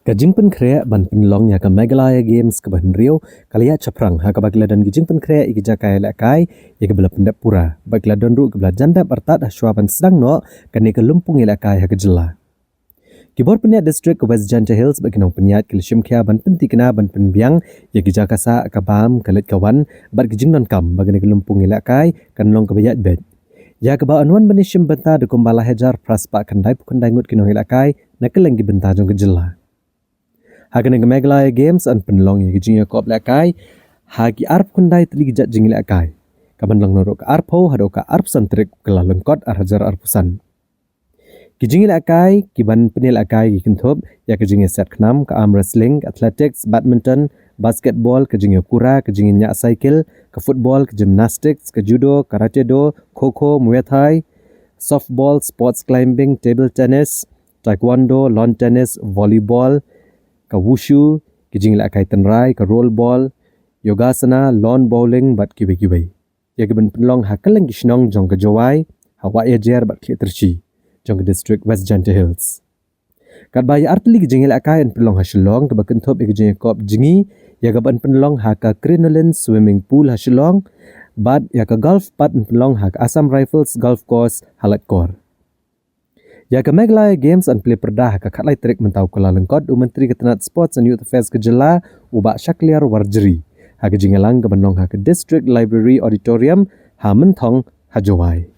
Ka Jingpynkhreh ban penlong ya ka Meghalaya Games ka ban Rio kalia chaprang ha ka bagla dan Jingpynkhreh ikija kaya lakai ya ka bela pendap pura bagla don ru ka bela janda bertat aswa ban sedang no kan ka lumpung ya lakai ha ka jela Kibor peniat district ke West Janta Hills bagi nong peniat ke Shimkya ban penti kena ban penbiang ya gija kasa ka bam kalit kawan bat gijing non kam bagi ka lumpung ya lakai kan long ka bayat bed ya ka ba anwan banishim benta de kumbala hajar praspa kandai pukundai ngut kinong ya lakai nakelengi benta jong ka jela Hagan ng Meghalaya Games an penlong yang gijing kop lakai hagi arp kundai teli gijat jing lakai kaban lang norok arpo hado ka arp santrik kala lengkot arhajar arpusan gijing lakai kiban penil lakai gikintob ya gijing set knam ka arm wrestling athletics badminton basketball gijing kura gijing nya cycle ka football ka gymnastics ka judo karate do kho muay thai softball sports climbing table tennis taekwondo lawn tennis volleyball ka wushu, kijing la kai tenrai, ka rollball, yogasana, lawn bowling, bat kibai-kibai. Ya giban penlong hakalang gishnong jong ka Jowai, hawa ya jer bat kli terci, jong ka district West Janta Hills. Kat baya artli kijing la kai an penlong hasilong, ka bakentop ya kijing kop jingi, ya gaban penlong haka crinoline swimming pool hasilong, bat ya ka golf pat an penlong haka Assam Rifles golf course halat kor. Ya ka Meghalaya Games an play perdah ka khatlai trik mentau kala lengkot Menteri Ketenat Sports and Youth Affairs ke Jela ubak Syakliar Warjeri ha ke jingalang ke benong ha ke District Library Auditorium ha mentong ha Jowai